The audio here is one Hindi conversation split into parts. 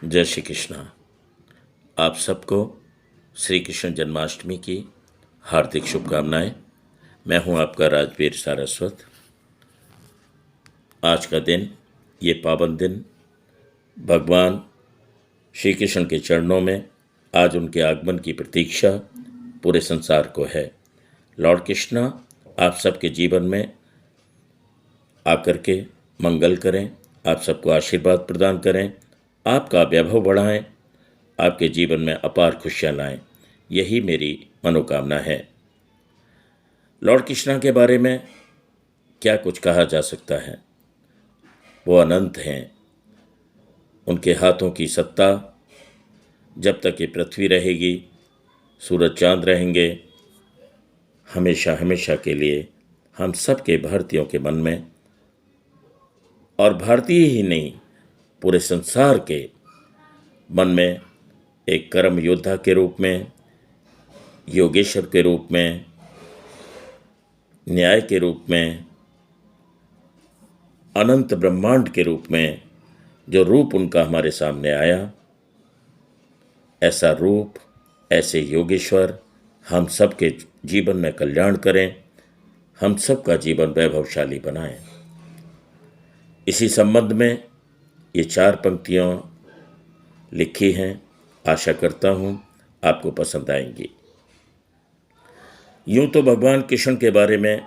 जय श्री कृष्णा। आप सबको श्री कृष्ण जन्माष्टमी की हार्दिक शुभकामनाएं। मैं हूं आपका राजवीर सारस्वत। आज का दिन, ये पावन दिन भगवान श्री कृष्ण के चरणों में आज उनके आगमन की प्रतीक्षा पूरे संसार को है। लॉर्ड कृष्णा आप सबके जीवन में आकर के मंगल करें, आप सबको आशीर्वाद प्रदान करें, आपका वैभव बढ़ाएं, आपके जीवन में अपार खुशियां लाएं। यही मेरी मनोकामना है। लॉर्ड कृष्णा के बारे में क्या कुछ कहा जा सकता है। वो अनंत हैं। उनके हाथों की सत्ता, जब तक ये पृथ्वी रहेगी, सूरज चांद रहेंगे, हमेशा हमेशा के लिए हम सब के भारतीयों के मन में, और भारतीय ही नहीं पूरे संसार के मन में एक कर्म योद्धा के रूप में, योगेश्वर के रूप में, न्याय के रूप में, अनंत ब्रह्मांड के रूप में जो रूप उनका हमारे सामने आया, ऐसा रूप, ऐसे योगेश्वर हम सबके जीवन में कल्याण करें, हम सबका जीवन वैभवशाली बनाएं। इसी संबंध में ये 4 पंक्तियां लिखी हैं। आशा करता हूं आपको पसंद आएंगी। यूं तो भगवान कृष्ण के बारे में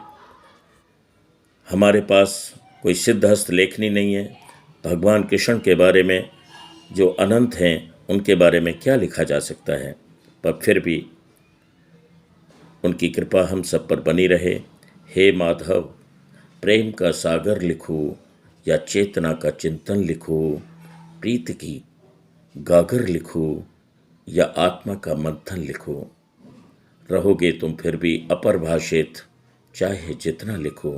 हमारे पास कोई सिद्धहस्त लेखनी नहीं है। भगवान कृष्ण के बारे में जो अनंत हैं उनके बारे में क्या लिखा जा सकता है, पर फिर भी उनकी कृपा हम सब पर बनी रहे। हे माधव, प्रेम का सागर लिखूं या चेतना का चिंतन लिखूं, प्रीत की गागर लिखूं या आत्मा का मंथन लिखूं, रहोगे तुम फिर भी अपरिभाषित चाहे जितना लिखो।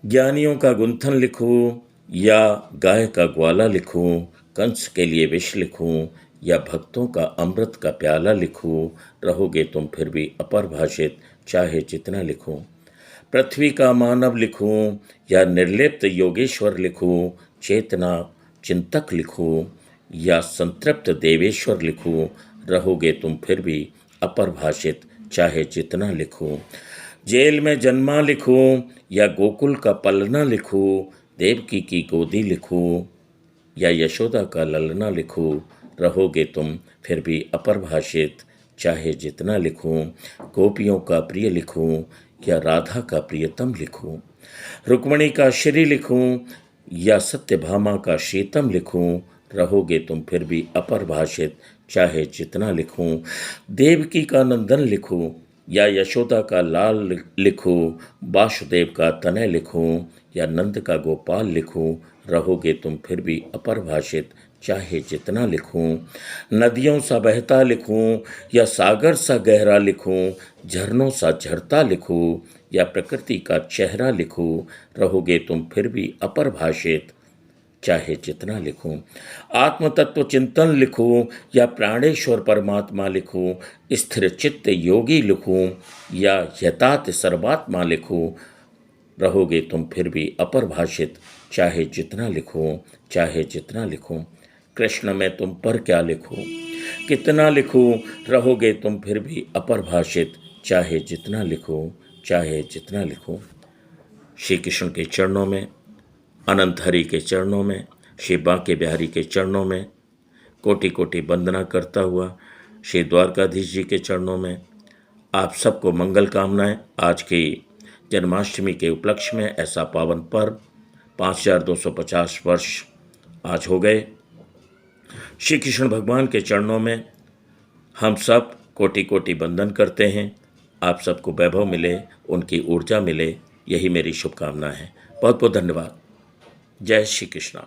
ज्ञानियों का गुंथन लिखूं या गाय का ग्वाला लिखूं, कंस के लिए विष लिखूं या भक्तों का अमृत का प्याला लिखूं, रहोगे तुम फिर भी अपरिभाषित चाहे जितना लिखूं। पृथ्वी का मानव लिखूं या निर्लिप्त योगेश्वर लिखूं, चेतना चिंतक लिखूं या संतृप्त देवेश्वर लिखूं, रहोगे तुम फिर भी अपरिभाषित चाहे जितना लिखूं। जेल में जन्मा लिखूं या गोकुल का पलना लिखूं, देवकी की गोदी लिखूं या यशोदा का ललना लिखूं, रहोगे तुम फिर भी अपरिभाषित चाहे जितना लिखूं। गोपियों का प्रिय लिखूं या राधा का प्रियतम लिखूं, रुक्मणी का श्री लिखूं या सत्यभामा का शीतम लिखूं, रहोगे तुम फिर भी अपरिभाषित चाहे जितना लिखूं। देवकी का नंदन लिखूं या यशोदा का लाल लिखूं, वासुदेव का तनय लिखूं या नंद का गोपाल लिखूं, रहोगे तुम फिर भी अपरिभाषित चाहे जितना लिखूं। नदियों सा बहता लिखूं या सागर सा गहरा लिखूं, झरनों सा झरता लिखूं या प्रकृति का चेहरा लिखूं, रहोगे तुम फिर भी अपरिभाषित चाहे जितना लिखूं। आत्म तत्व चिंतन लिखूं या प्राणेश्वर परमात्मा लिखूं, स्थिर चित्त योगी लिखूं या यथार्थ सर्वात्मा लिखूं, रहोगे तुम फिर भी अपरिभाषित चाहे जितना लिखूं, चाहे जितना लिखूं। कृष्ण में तुम पर क्या लिखूं, कितना लिखूं, रहोगे तुम फिर भी अपरिभाषित चाहे जितना लिखूं, चाहे जितना लिखूं। श्री कृष्ण के चरणों में, अनंत हरि के चरणों में, श्री बांके बिहारी के चरणों में कोटि कोटि वंदना करता हुआ श्री द्वारकाधीश जी के चरणों में आप सबको मंगल कामनाएं। आज की जन्माष्टमी के उपलक्ष्य में ऐसा पावन पर्व 5250 वर्ष आज हो गए। श्री कृष्ण भगवान के चरणों में हम सब कोटि कोटि वंदन करते हैं। आप सबको वैभव मिले, उनकी ऊर्जा मिले, यही मेरी शुभकामना है। बहुत बहुत धन्यवाद। जय श्री कृष्णा।